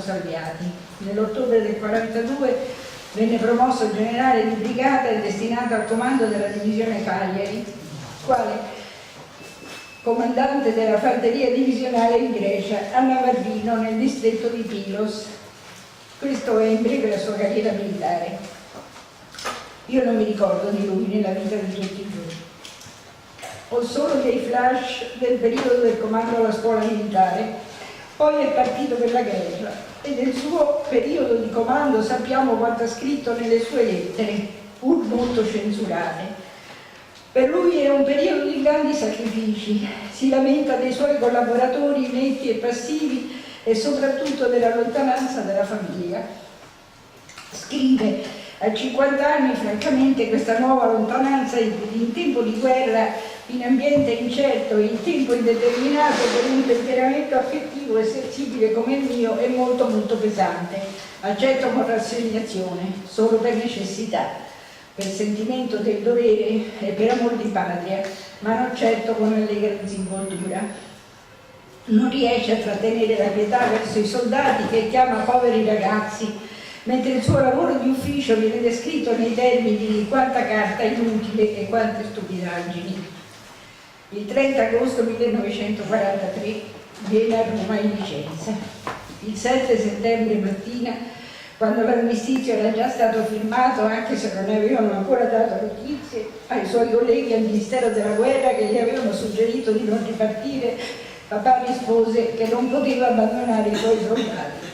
salviati. Nell'ottobre del 42 venne promosso generale di brigata e destinato al comando della divisione Cagliari, quale comandante della fanteria divisionale in Grecia, a Navarino, nel distretto di Pylos. Questo è in breve la sua carriera militare. Io non mi ricordo di lui nella vita di tutti i giorni. Ho solo dei flash del periodo del comando alla scuola militare, poi è partito per la guerra e del suo periodo di comando sappiamo quanto ha scritto nelle sue lettere, pur molto censurate. Per lui è un periodo di grandi sacrifici, si lamenta dei suoi collaboratori netti e passivi e soprattutto della lontananza dalla famiglia. Scrive: a 50 anni francamente questa nuova lontananza in tempo di guerra, in ambiente incerto e in tempo indeterminato per un temperamento affettivo e sensibile come il mio è molto pesante. Accetto con rassegnazione, solo per necessità, per sentimento del dovere e per amor di patria, ma non certo con allegra disinvoltura. Non riesce a trattenere la pietà verso i soldati che chiama poveri ragazzi, mentre il suo lavoro di ufficio viene descritto nei termini di quanta carta inutile e quante stupidaggini. Il 30 agosto 1943 viene a Roma in licenza. Il 7 settembre mattina, quando l'armistizio era già stato firmato, anche se non ne avevano ancora dato notizie ai suoi colleghi al Ministero della Guerra che gli avevano suggerito di non ripartire, papà rispose che non poteva abbandonare i suoi soldati.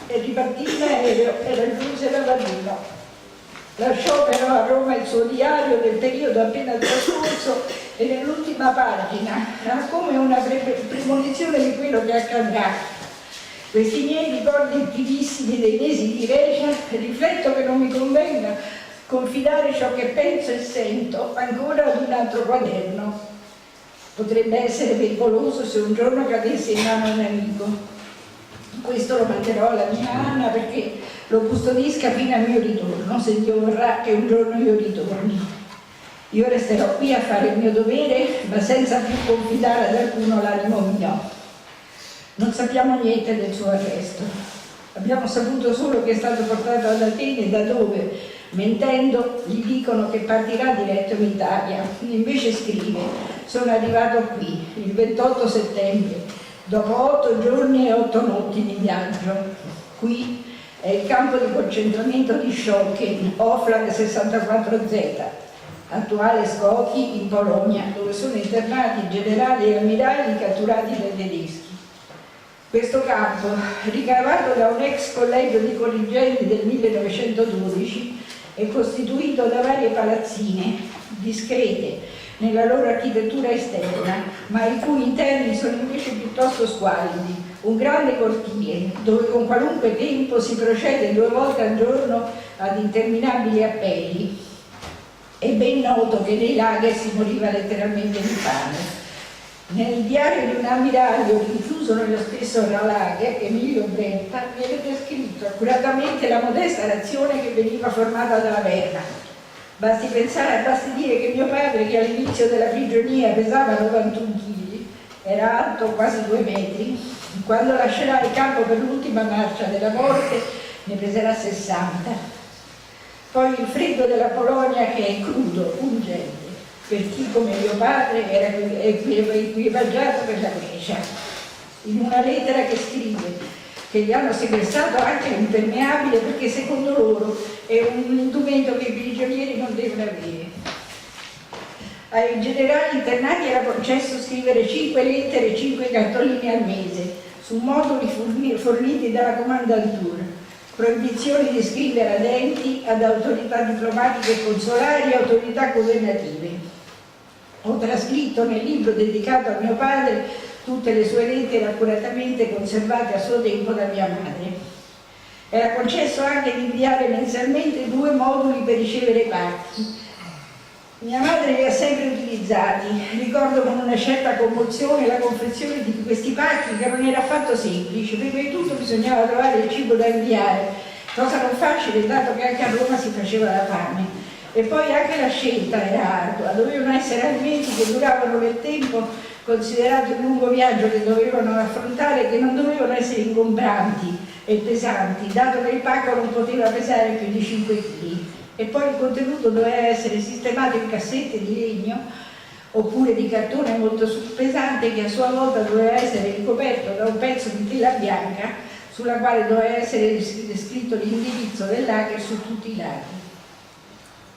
E ripartì in aereo e raggiunse Navarino. Lasciò però a Roma il suo diario del periodo appena trascorso e nell'ultima pagina ha come una premonizione di quello che accadrà. Questi miei ricordi vivissimi dei mesi di Grecia rifletto che non mi convenga confidare ciò che penso e sento ancora ad un altro quaderno. Potrebbe essere pericoloso se un giorno cadesse in mano a un amico. Questo lo manderò alla mia Anna perché lo custodisca fino al mio ritorno, se Dio vorrà che un giorno io ritorni. Io resterò qui a fare il mio dovere, ma senza più confidare ad alcuno l'animo mio. Non sappiamo niente del suo arresto. Abbiamo saputo solo che è stato portato ad Atene, da dove, mentendo, gli dicono che partirà diretto in Italia. Invece scrive: sono arrivato qui il 28 settembre. Dopo 8 giorni e 8 notti di viaggio. Qui è il campo di concentramento di Schocken, Oflag 64Z, attuale Skokie in Polonia, dove sono internati generali e ammiragli catturati dai tedeschi. Questo campo, ricavato da un ex collegio di collegiali del 1912, è costituito da varie palazzine, discrete nella loro architettura esterna, ma i cui interni sono invece piuttosto squallidi. Un grande cortile, dove con qualunque tempo si procede 2 volte al giorno ad interminabili appelli. È ben noto che nei lager si moriva letteralmente di fame. Nel diario di un ammiraglio rinchiuso nello stesso lager, Emilio Brenta, viene descritto accuratamente la modesta razione che veniva formata dalla Verna. Basti dire che mio padre, che all'inizio della prigionia pesava 91 kg, era alto quasi 2 metri, quando lascerà il campo per l'ultima marcia della morte ne peserà 60. Poi il freddo della Polonia, che è crudo, pungente, per chi come mio padre era equipaggiato per la Grecia. In una lettera che scrive che gli hanno sequestrato anche l'impermeabile perché secondo loro è un indumento che i prigionieri non devono avere. Ai generali internati era concesso scrivere 5 lettere e 5 cartoline al mese su moduli forniti dalla Kommandantur, proibizioni di scrivere ad enti, ad autorità diplomatiche e consolari e autorità governative. Ho trascritto nel libro dedicato a mio padre tutte le sue lettere accuratamente conservate a suo tempo da mia madre. Era concesso anche di inviare mensilmente 2 moduli per ricevere pacchi. Mia madre li ha sempre utilizzati. Ricordo con una certa commozione la confezione di questi pacchi, che non era affatto semplice. Prima di tutto bisognava trovare il cibo da inviare, cosa non facile dato che anche a Roma si faceva la fame. E poi anche la scelta era ardua, dovevano essere alimenti che duravano nel tempo considerato il lungo viaggio che dovevano affrontare, che non dovevano essere ingombranti e pesanti, dato che il pacco non poteva pesare più di 5 kg. E poi il contenuto doveva essere sistemato in cassette di legno oppure di cartone molto pesante, che a sua volta doveva essere ricoperto da un pezzo di tela bianca sulla quale doveva essere scritto l'indirizzo del lager su tutti i lati.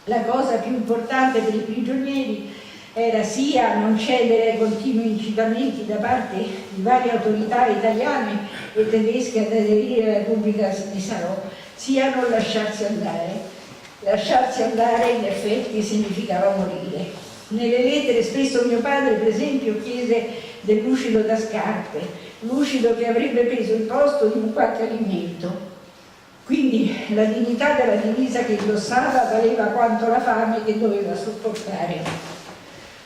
La cosa più importante per i prigionieri era sia non cedere ai continui incitamenti da parte di varie autorità italiane e tedesche ad aderire alla Repubblica di Salò, sia non lasciarsi andare. Lasciarsi andare in effetti significava morire. Nelle lettere spesso mio padre, per esempio, chiese del lucido da scarpe, lucido che avrebbe preso il posto di un qualche alimento. Quindi la dignità della divisa che indossava valeva quanto la fame che doveva sopportare.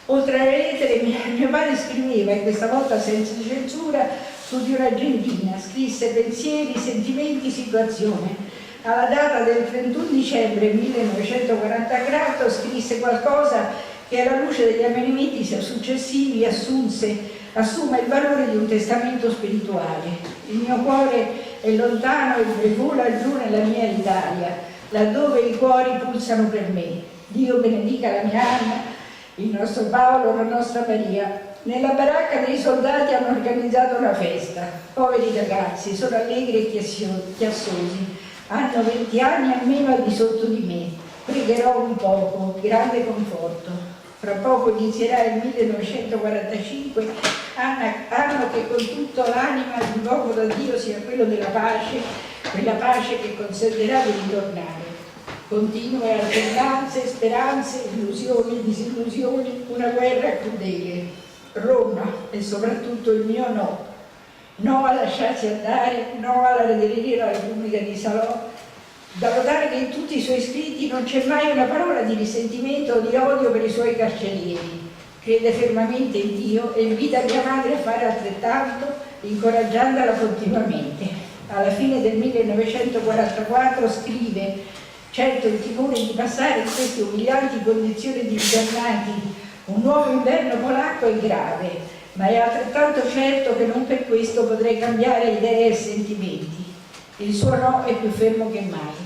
Oltre alle lettere, mio padre scriveva, e questa volta senza censura, su di un'Argentina, scrisse pensieri, sentimenti, situazione. Alla data del 31 dicembre 1944 scrisse qualcosa che alla luce degli avvenimenti successivi assume il valore di un testamento spirituale. Il mio cuore è lontano e vola giù nella mia Italia, laddove i cuori pulsano per me. Dio benedica la mia Anna, il nostro Paolo, la nostra Maria. Nella baracca dei soldati hanno organizzato una festa. Poveri ragazzi, sono allegri e chiassosi. Hanno 20 anni almeno al di sotto di me. Pregherò un poco, grande conforto. Fra poco inizierà il 1945, anno che con tutto l'anima invoco da Dio sia quello della pace, quella pace che consentirà di ritornare. Continue alternanze, speranze, illusioni, disillusioni, una guerra crudele. Roma e soprattutto il mio no. No a lasciarsi andare, no all'aderire alla Repubblica di Salò. Da notare che in tutti i suoi scritti non c'è mai una parola di risentimento o di odio per i suoi carcerieri. Crede fermamente in Dio e invita mia madre a fare altrettanto, incoraggiandola continuamente. Alla fine del 1944 scrive: certo il timore di passare in queste umilianti condizioni di internati un nuovo inverno polacco è grave, ma è altrettanto certo che non per questo potrei cambiare idee e sentimenti. Il suo no è più fermo che mai.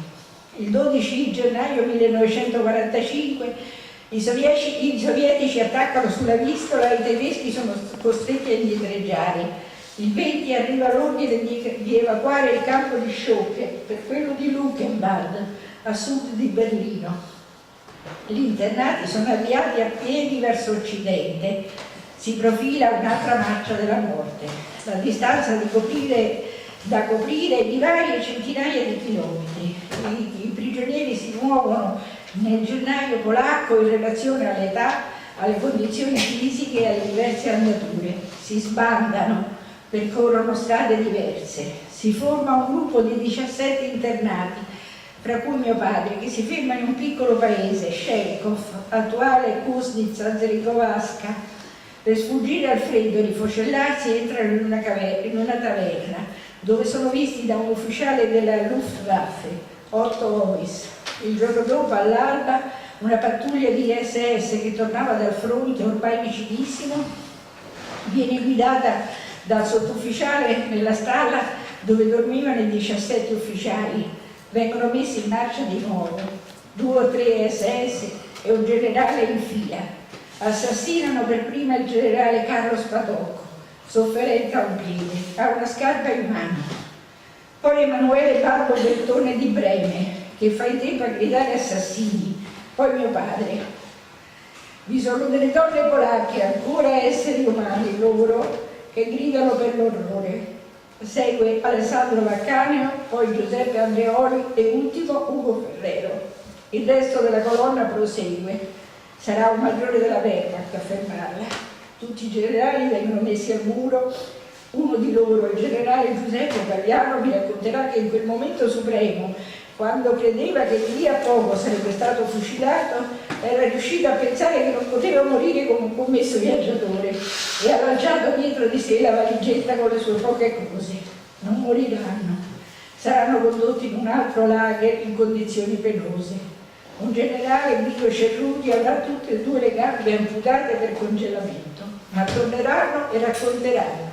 Il 12 gennaio 1945 i sovietici attaccano sulla Vistola e i tedeschi sono costretti a indietreggiare. Il 20 arriva l'ordine di evacuare il campo di Schokke per quello di Luckenwald, a sud di Berlino. Gli internati sono avviati a piedi verso occidente. Si profila un'altra marcia della morte. La distanza da coprire è di varie centinaia di chilometri. I prigionieri si muovono nel gennaio polacco in relazione all'età, alle condizioni fisiche e alle diverse andature. Si sbandano, percorrono strade diverse. Si forma un gruppo di 17 internati, fra cui mio padre, che si ferma in un piccolo paese, Shelkov, attuale Kuznitsa Zerikovaska. Per sfuggire al freddo e rifocellarsi entrano in una taverna, dove sono visti da un ufficiale della Luftwaffe, Otto Ois. Il giorno dopo, all'alba, una pattuglia di SS che tornava dal fronte, ormai vicinissimo, viene guidata dal sottufficiale nella stalla dove dormivano i 17 ufficiali. Vengono messi in marcia di nuovo, 2 o 3 SS e un generale in fila. Assassinano per prima il generale Carlo Spadocco, sofferente a un piede, ha una scarpa in mano. Poi Emanuele Pablo Bertone di Breme, che fa in tempo a gridare assassini. Poi mio padre. Vi sono delle donne polacche, ancora esseri umani loro, che gridano per l'orrore. Segue Alessandro Vaccaneo, poi Giuseppe Andreoli e ultimo Ugo Ferrero. Il resto della colonna prosegue. Sarà un maggiore della Wehrmacht a fermarla. Tutti i generali vengono messi al muro. Uno di loro, il generale Giuseppe Pagliano, mi racconterà che in quel momento supremo, quando credeva che di lì a poco sarebbe stato fucilato, era riuscito a pensare che non poteva morire come un commesso viaggiatore e ha lanciato dietro di sé la valigetta con le sue poche cose. Non moriranno, saranno condotti in un altro lager in condizioni penose. Un generale, Guido Cerruti, avrà tutte e 2 le gambe amputate per congelamento. ma torneranno e racconteranno.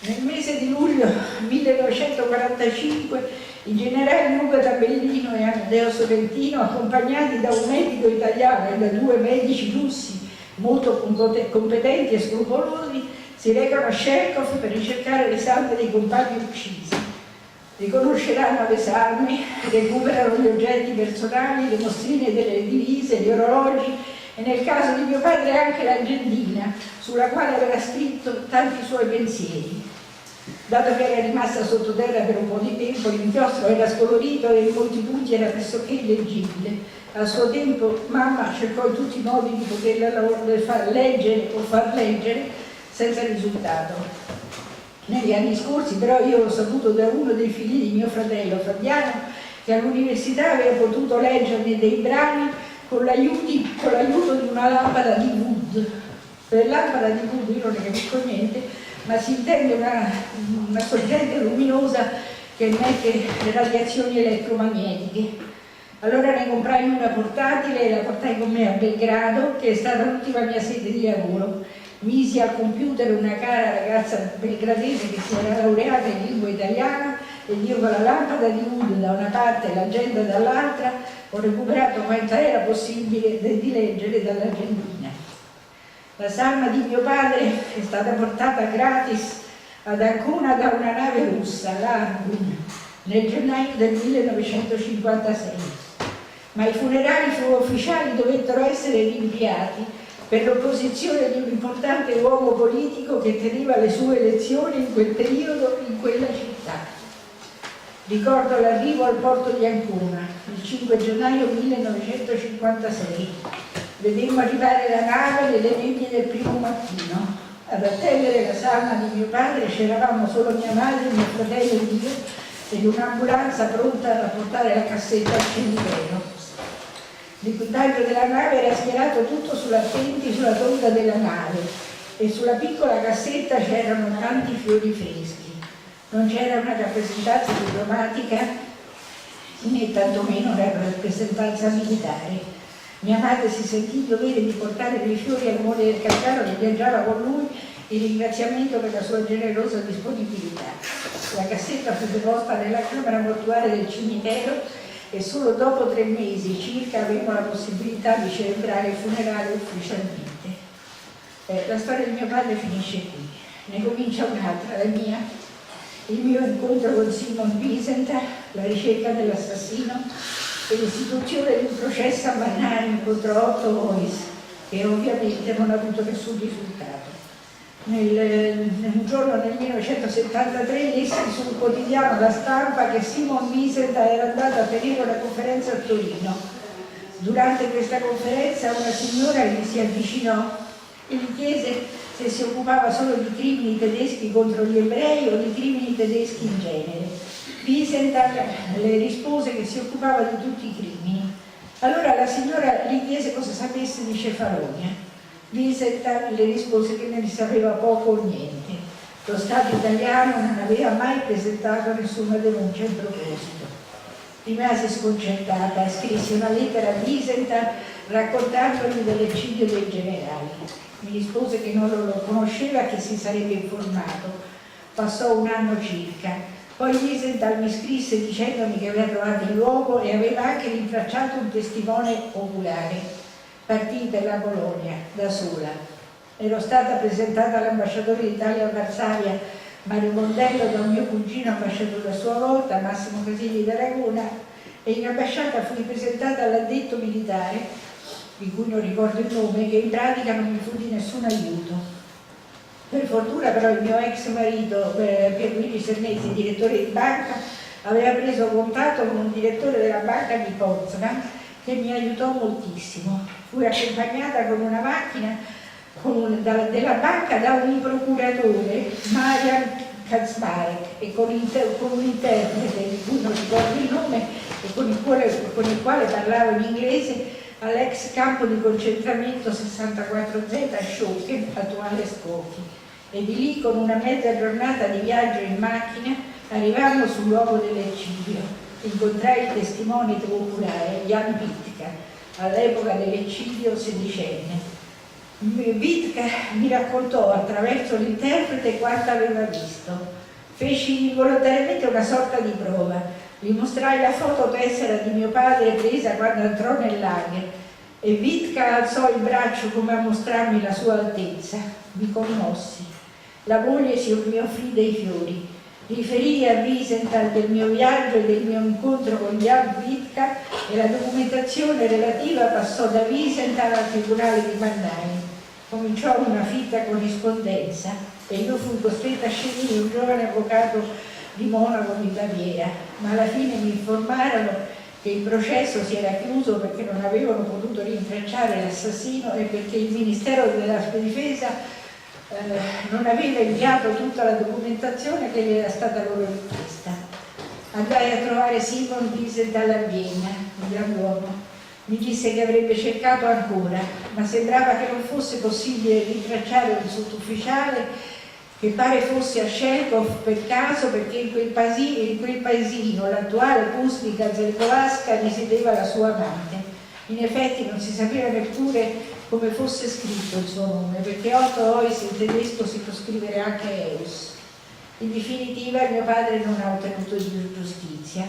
Nel mese di luglio 1945 i generali Ugo Tabellino e Amedeo Sorrentino, accompagnati da un medico italiano e da 2 medici russi molto competenti e scrupolosi, si recano a Scherkov per ricercare le salme dei compagni uccisi. Riconosceranno le salme, recuperano gli oggetti personali, le mostrine delle divise, gli orologi e nel caso di mio padre anche l'agendina sulla quale aveva scritto tanti suoi pensieri. Dato che era rimasta sottoterra per un po' di tempo, l'inchiostro era scolorito e in molti punti era pressoché illeggibile. Al suo tempo mamma cercò in tutti i modi di poterla far leggere o far leggere senza risultato. Negli anni scorsi però io ho saputo da uno dei figli di mio fratello Fabiano che all'università aveva potuto leggerne dei brani con l'aiuto di una lampada di Wood. Per lampada di Wood io non ne capisco niente, ma si intende una sorgente luminosa che emette le radiazioni elettromagnetiche. Allora ne comprai una portatile e la portai con me a Belgrado, che è stata l'ultima mia sede di lavoro. Misi al computer una cara ragazza belgradese che si era laureata in lingua italiana e io con la lampada di Wood da una parte e l'agenda dall'altra ho recuperato quanto era possibile di leggere dall'agendina. La salma di mio padre è stata portata gratis ad Ancona da una nave russa, l'Argun, nel gennaio del 1956, ma i funerali ufficiali dovettero essere rinviati per l'opposizione di un importante uomo politico che teneva le sue elezioni in quel periodo in quella città. Ricordo l'arrivo al porto di Ancona, il 5 gennaio 1956. Vedemmo arrivare la nave nelle nebbie del primo mattino. Ad attendere la salma di mio padre c'eravamo solo mia madre, mio fratello e io, ed un'ambulanza pronta a portare la cassetta al cimitero. L'equipaggio della nave era schierato tutto sull'attenti sulla tonda della nave e sulla piccola cassetta c'erano tanti fiori freschi. Non c'era una rappresentanza diplomatica né tantomeno una rappresentanza militare. Mia madre si sentì il dovere di portare dei fiori al amore del capitano che viaggiava con lui in ringraziamento per la sua generosa disponibilità. La cassetta fu deposta nella camera mortuaria del cimitero e solo dopo 3 mesi circa avevamo la possibilità di celebrare il funerale ufficialmente. La storia di mio padre finisce qui. Ne comincia un'altra, la mia. Il mio incontro con Simon Wiesenthal, la ricerca dell'assassino e l'istituzione di un processo a Mannheim contro Otto Lois, che ovviamente non ha avuto nessun risultato. Un giorno nel 1973 lessi sul quotidiano La Stampa che Simon Wiesenthal era andato a tenere una conferenza a Torino. Durante questa conferenza una signora gli si avvicinò e gli chiese se si occupava solo di crimini tedeschi contro gli ebrei o di crimini tedeschi in genere. Wiesenthal le rispose che si occupava di tutti i crimini. Allora la signora gli chiese cosa sapesse di Cefalonia. Wiesenthal le rispose che ne sapeva poco o niente. Lo Stato italiano non aveva mai presentato nessuna denuncia in proposito. Rimase sconcertata e scrisse una lettera a Wiesenthal raccontandogli dell'eccidio dei generali. Mi rispose che non lo conosceva e che si sarebbe informato. Passò 1 anno circa. Poi Wiesenthal mi scrisse dicendomi che aveva trovato il luogo e aveva anche rintracciato un testimone oculare. Partì per la Polonia, da sola. Ero stata presentata all'ambasciatore d'Italia a Varsavia, Mario Mondello, da un mio cugino ambasciatore a sua volta, Massimo Casilli d'Aragona, e in ambasciata fui presentata all'addetto militare, di cui non ricordo il nome, che in pratica non mi fu di nessun aiuto. Per fortuna però il mio ex marito, Pierluigi Sernezzi, direttore di banca, aveva preso contatto con un direttore della banca di Potsdam che mi aiutò moltissimo. Fui accompagnata con una macchina della banca da un procuratore, Marian Kaczmarek, e con un interprete di cui non ricordo il nome e con il quale parlavo in inglese all'ex campo di concentramento 64Z a Schocken, attuale Skokie. E di lì, con una mezza giornata di viaggio in macchina, arrivammo sul luogo dell'eccidio. Incontrai il testimone oculare, Jan Witka, all'epoca dell'eccidio sedicenne. Wittke mi raccontò attraverso l'interprete quanto aveva visto. Feci involontariamente una sorta di prova. Gli mostrai la foto tessera di mio padre presa quando entrò nel lager e Wittke alzò il braccio come a mostrarmi la sua altezza. Mi commossi. La moglie mi offrì dei fiori. Riferii a Wiesenthal del mio viaggio e del mio incontro con Jan Wittke e la documentazione relativa passò da Wiesenthal al tribunale di Mannheim. Cominciò una fitta corrispondenza e io fui costretta a scegliere un giovane avvocato di Monaco di Baviera, ma alla fine mi informarono che il processo si era chiuso perché non avevano potuto rintracciare l'assassino e perché il Ministero della Difesa non aveva inviato tutta la documentazione che gli era stata loro richiesta. Andai a trovare Simon Wiesenthal a Vienna, un grand'uomo. Mi disse che avrebbe cercato ancora, ma sembrava che non fosse possibile rintracciare un sottufficiale che pare fosse a Shelkov per caso, perché in quel paesino, l'attuale Pustica Zelkowska, risiedeva la sua amante. In effetti non si sapeva neppure come fosse scritto il suo nome, perché Otto Heuss in tedesco si può scrivere anche Eus. In definitiva mio padre non ha ottenuto giustizia.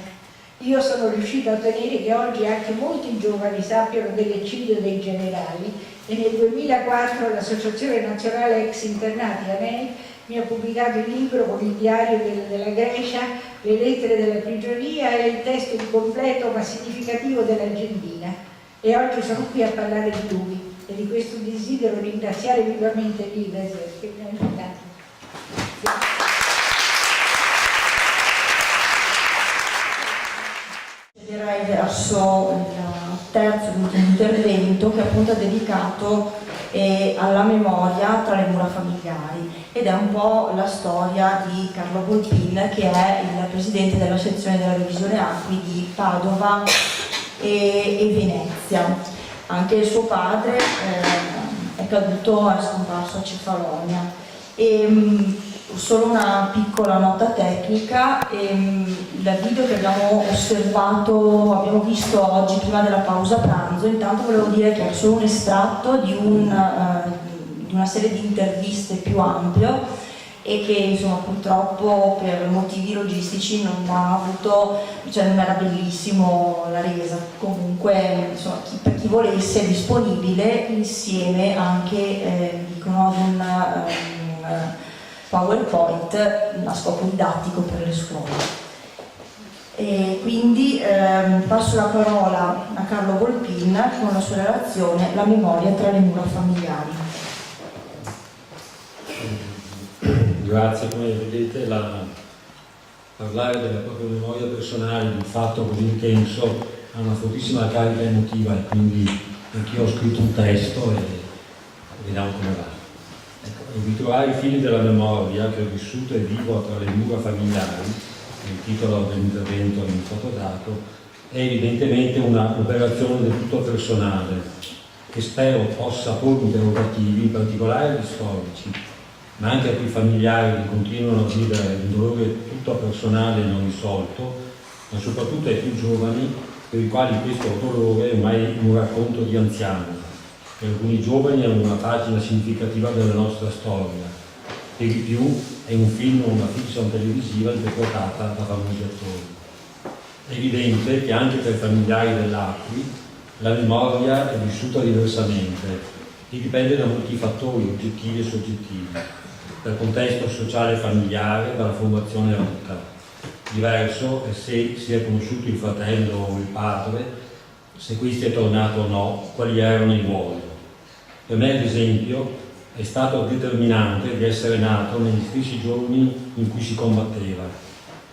Io sono riuscita a ottenere che oggi anche molti giovani sappiano dell'eccidio dei generali e nel 2004 l'Associazione Nazionale Ex Internati ANEI mi ha pubblicato il libro con il diario della Grecia, le lettere della prigionia e il testo incompleto ma significativo dell'Argentina. E oggi sono qui a parlare di lui e di questo desidero ringraziare vivamente l'Ives che mi ha invitato. Direi verso il terzo e ultimo intervento, che appunto è dedicato alla memoria tra le mura familiari, ed è un po' la storia di Carlo Volpin, che è il presidente della sezione della revisione acqui di Padova e Venezia. Anche il suo padre è caduto, è scomparso a Cefalonia. Solo una piccola nota tecnica: il video che abbiamo visto oggi prima della pausa pranzo, intanto volevo dire che è solo un estratto di una serie di interviste più ampio e che insomma purtroppo per motivi logistici non era bellissimo la resa. Comunque insomma, per chi volesse è disponibile insieme anche dicono ad un PowerPoint a scopo didattico per le scuole. E quindi passo la parola a Carlo Volpin con la sua relazione La memoria tra le mura familiari. Grazie. Come vedete, parlare della propria memoria personale di un fatto così intenso ha una fortissima carica emotiva, e quindi anch'io ho scritto un testo e vediamo come va. Ritrovare i fili della memoria che ho vissuto e vivo tra le mura familiari, il titolo dell'intervento in fotodato, è evidentemente un'operazione del tutto personale, che spero possa porre interrogativi, in particolare agli storici, ma anche a quei familiari che continuano a vivere un dolore tutto personale e non risolto, ma soprattutto ai più giovani, per i quali questo dolore è ormai un racconto di anziani. Per alcuni giovani è una pagina significativa della nostra storia, per i più è un film o una fiction televisiva interpretata da famosi attori. È evidente che anche per i familiari dell'Acqui la memoria è vissuta diversamente e dipende da molti fattori oggettivi e soggettivi, dal contesto sociale e familiare, dalla formazione adulta. Diverso è se si è conosciuto il fratello o il padre, se questi è tornato o no, quali erano i ruoli. Per me, ad esempio, è stato determinante di essere nato negli stessi giorni in cui si combatteva,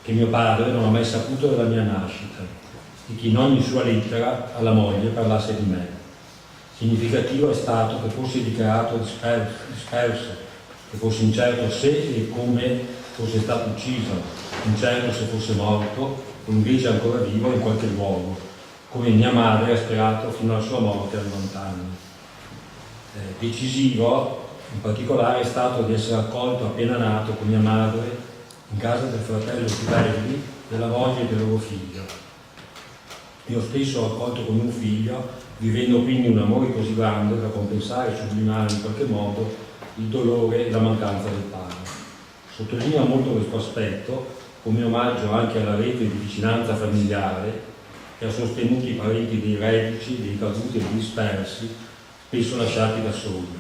che mio padre non ha mai saputo della mia nascita e che in ogni sua lettera alla moglie parlasse di me. Significativo è stato che fosse dichiarato disperso, che fosse incerto se e come fosse stato ucciso, incerto se fosse morto o invece ancora vivo in qualche luogo, come mia madre ha sperato fino alla sua morte a 90 anni. Decisivo in particolare è stato di essere accolto appena nato con mia madre in casa del fratello più belli, della moglie e del loro figlio. Io stesso ho accolto come un figlio, vivendo quindi un amore così grande da compensare e sublimare in qualche modo il dolore e la mancanza del padre. Sottolineo molto questo aspetto come omaggio anche alla rete di vicinanza familiare che ha sostenuto i parenti dei reduci, dei caduti e dei dispersi, spesso lasciati da soli.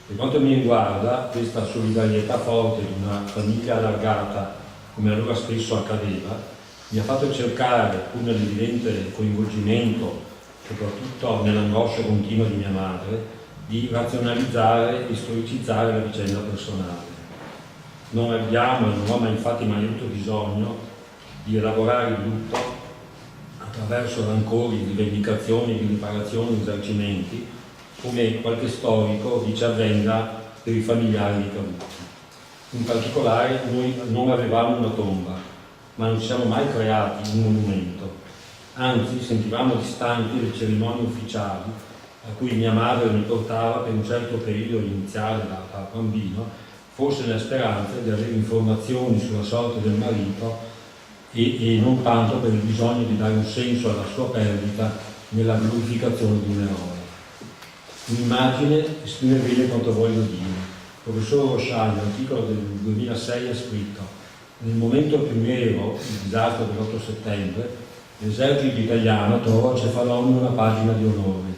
Per quanto mi riguarda, questa solidarietà forte di una famiglia allargata, come allora spesso accadeva, mi ha fatto cercare, pur nell'evidente coinvolgimento, soprattutto nell'angoscia continua di mia madre, di razionalizzare e storicizzare la vicenda personale. Non abbiamo e non ho mai infatti mai avuto bisogno di elaborare il lutto attraverso rancori, rivendicazioni, di riparazioni, risarcimenti, come qualche storico dice avvenga per i familiari dei caduti. In particolare noi non avevamo una tomba, ma non ci siamo mai creati un monumento. Anzi, sentivamo distanti le cerimonie ufficiali a cui mia madre mi portava per un certo periodo iniziale da bambino, forse nella speranza di avere informazioni sulla sorte del marito e non tanto per il bisogno di dare un senso alla sua perdita nella glorificazione di un eroe. Un'immagine esprime bene quanto voglio dire. Il professor Rosciani, l'articolo del 2006, ha scritto: nel momento più nero, il disastro dell'8 settembre, l'esercito italiano trovò a Cefalonio una pagina di onore.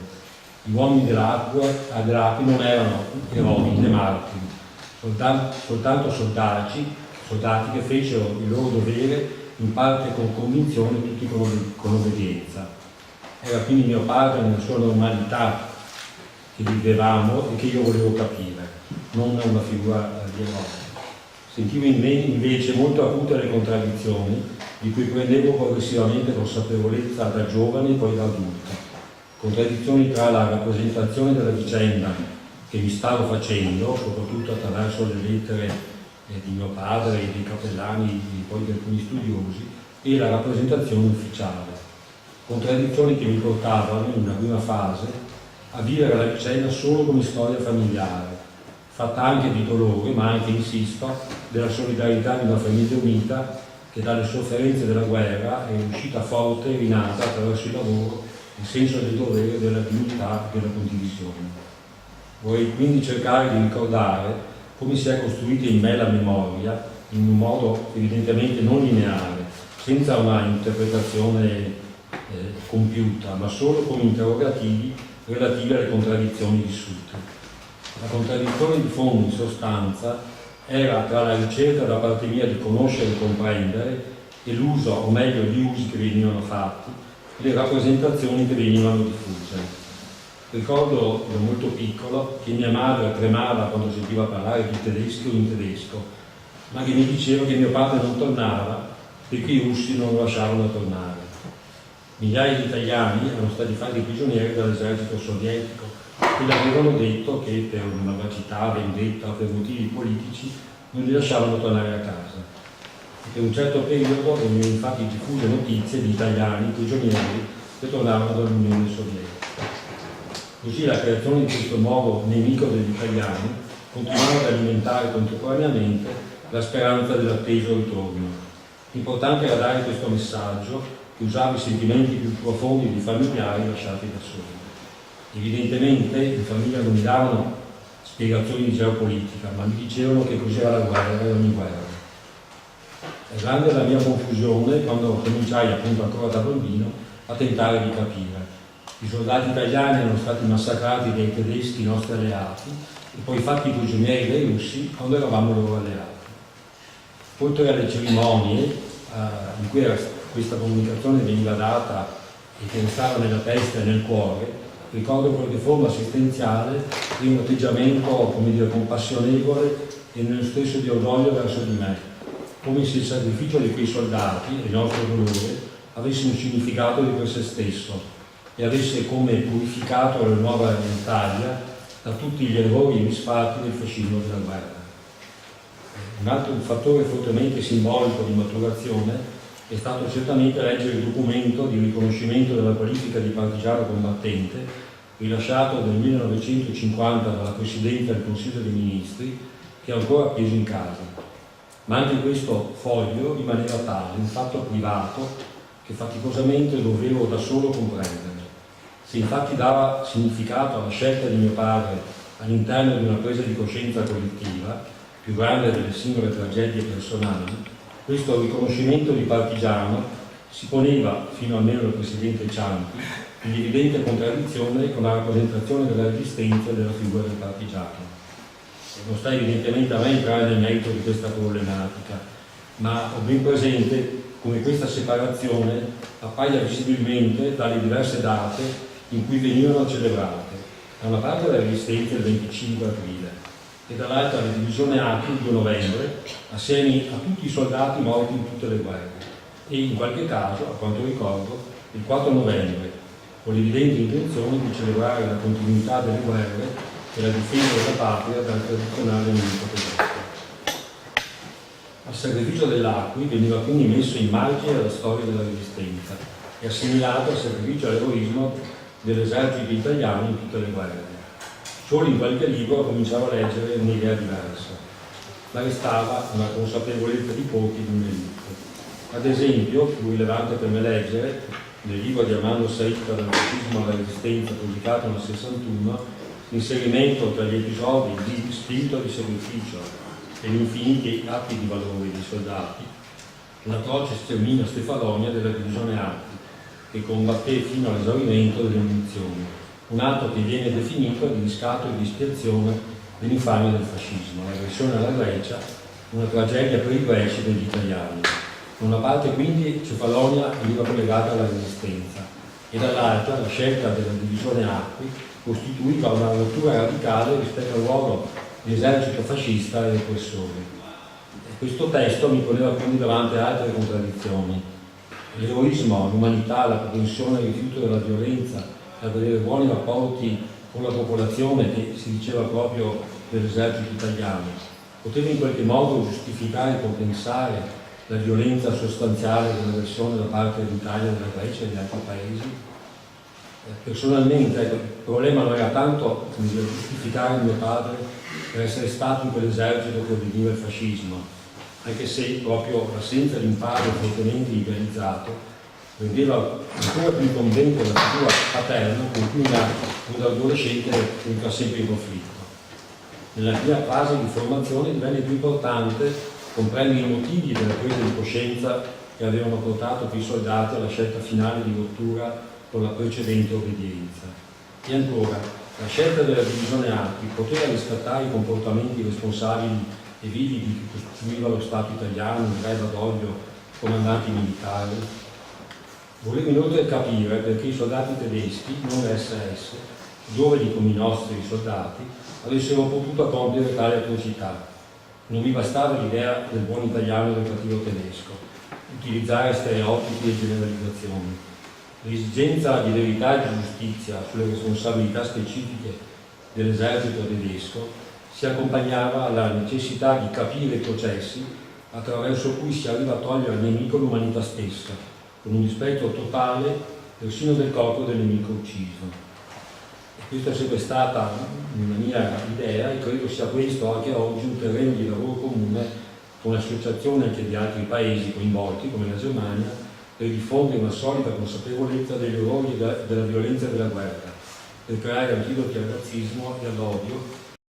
Gli uomini dell'Api non erano eroi né martiri, soltanto soldati che fecero il loro dovere in parte con convinzione, tutti con obbedienza. Era quindi mio padre nella sua normalità che vivevamo e che io volevo capire, non una figura di eroe. Sentivo invece molto acute le contraddizioni di cui prendevo progressivamente consapevolezza da giovane e poi da adulto. Contraddizioni tra la rappresentazione della vicenda che mi stavo facendo, soprattutto attraverso le lettere di mio padre e dei cappellani e poi di alcuni studiosi, e la rappresentazione ufficiale. Contraddizioni che mi portavano, in una prima fase, a vivere la vicenda solo come storia familiare, fatta anche di dolore, ma anche, insisto, della solidarietà di una famiglia unita che dalle sofferenze della guerra è uscita forte e rinata attraverso il lavoro, il senso del dovere, della dignità e della condivisione. Vorrei quindi cercare di ricordare come si è costruita in me la memoria in un modo evidentemente non lineare, senza una interpretazione compiuta, ma solo come interrogativi relativi alle contraddizioni vissute. La contraddizione di fondo, in sostanza, era tra la ricerca da parte mia di conoscere e comprendere e l'uso, o meglio gli usi che venivano fatti, le rappresentazioni che venivano diffuse. Ricordo da molto piccolo che mia madre tremava quando sentiva parlare di tedeschi o in tedesco, ma che mi diceva che mio padre non tornava perché i russi non lo lasciavano tornare. Migliaia di italiani erano stati fatti prigionieri dall'esercito sovietico e le avevano detto che per una vagità, vendetta o per motivi politici non li lasciavano tornare a casa. E per un certo periodo venivano infatti diffuse notizie di italiani prigionieri che tornavano dall'Unione Sovietica. Così la creazione di questo nuovo nemico degli italiani continuava ad alimentare contemporaneamente la speranza dell'atteso ritorno. Importante era dare questo messaggio che usava i sentimenti più profondi di familiari lasciati da soli. Evidentemente in famiglia non mi davano spiegazioni di geopolitica, ma mi dicevano che cos'era la guerra e ogni guerra. È grande la mia confusione quando cominciai, appunto ancora da bambino, a tentare di capire. I soldati italiani erano stati massacrati dai tedeschi nostri alleati e poi fatti prigionieri dai russi quando eravamo loro alleati. Oltre alle cerimonie in cui questa comunicazione veniva data e che restava nella testa e nel cuore, ricordo qualche forma assistenziale di un atteggiamento, come dire, compassionevole e nello stesso di orgoglio verso di me, come se il sacrificio di quei soldati e il nostro dolore avesse un significato di per sé stesso e avesse come purificato la nuova Italia da tutti gli errori e misfatti del fascismo della guerra. Un altro fattore fortemente simbolico di maturazione è stato certamente leggere il documento di riconoscimento della qualifica di partigiano combattente rilasciato nel 1950 dalla Presidenza del Consiglio dei Ministri, che è ancora appeso in casa. Ma anche questo foglio rimaneva tale, un fatto privato, che faticosamente dovevo da solo comprendere. Se infatti dava significato alla scelta di mio padre all'interno di una presa di coscienza collettiva, più grande delle singole tragedie personali, questo riconoscimento di partigiano si poneva, fino almeno al presidente Ciampi, in evidente contraddizione con la rappresentazione della resistenza e della figura del partigiano. Non sta evidentemente a me entrare nel merito di questa problematica, ma ho ben presente come questa separazione appaia visibilmente dalle diverse date in cui venivano celebrate, da una parte la resistenza del 25 aprile e dall'altra la divisione Acqui il 2 novembre, assieme a tutti i soldati morti in tutte le guerre, e in qualche caso, a quanto ricordo, il 4 novembre, con l'evidente intenzione di celebrare la continuità delle guerre e la difesa della patria dal tradizionale nemico tedesco. Al sacrificio dell'Acqui veniva quindi messo in margine alla storia della resistenza e assimilato al sacrificio all'eroismo dell'esercito italiano in tutte le guerre. Solo in qualche libro cominciavo a leggere un'idea diversa, ma restava una consapevolezza di pochi di un'elite. Ad esempio, più rilevante per me leggere, nel libro di Armando Saitta dal fascismo alla resistenza, pubblicato nel 61, l'inserimento tra gli episodi di spirito di sacrificio e gli infiniti atti di valore dei soldati, l'atroce sterminio a Stefanonia della divisione Acqui, che combatté fino all'esaurimento delle munizioni, un atto che viene definito di riscatto e di espiazione dell'infamia del fascismo, l'aggressione alla Grecia, una tragedia per i greci e per gli italiani. Da una parte quindi Cefalonia veniva collegata alla resistenza e dall'altra la scelta della divisione Acqui costituiva una rottura radicale rispetto al ruolo dell'esercito fascista e repressore. Questo testo mi poneva quindi davanti a altre contraddizioni. L'eroismo, l'umanità, la propensione al rifiuto della violenza, ad avere buoni rapporti con la popolazione, che si diceva proprio dell'esercito italiano, poteva in qualche modo giustificare e compensare la violenza sostanziale dell'aggressione da parte dell'Italia, della Grecia e di altri paesi. Personalmente il problema non era tanto giustificare mio padre per essere stato in quell'esercito che obbediva il fascismo, anche se proprio l'assenza di un padre fortemente idealizzato rendeva ancora più incombente la figura paterna con cui un adolescente entra sempre in conflitto. Nella mia fase di formazione divenne più importante comprendere i motivi della presa di coscienza che avevano portato quei soldati alla scelta finale di rottura con la precedente obbedienza. E ancora, la scelta della divisione Acqui poteva riscattare i comportamenti responsabili e vividi che costituiva lo Stato italiano, il re Badoglio, comandanti militari. Volevo inoltre capire perché i soldati tedeschi, non l'SS, giovani come i nostri soldati, avessero potuto compiere tale atrocità. Non mi bastava l'idea del buon italiano e del cattivo tedesco, utilizzare stereotipi e generalizzazioni. L'esigenza di verità e di giustizia sulle responsabilità specifiche dell'esercito tedesco si accompagnava alla necessità di capire i processi attraverso cui si arriva a togliere al nemico l'umanità stessa, con un rispetto totale persino del corpo del nemico ucciso. E questa è sempre stata una mia idea e credo sia questo anche oggi un terreno di lavoro comune con l'associazione anche di altri paesi coinvolti come la Germania per diffondere una solida consapevolezza degli orrori e della violenza della guerra, per creare antidoti al razzismo e all'odio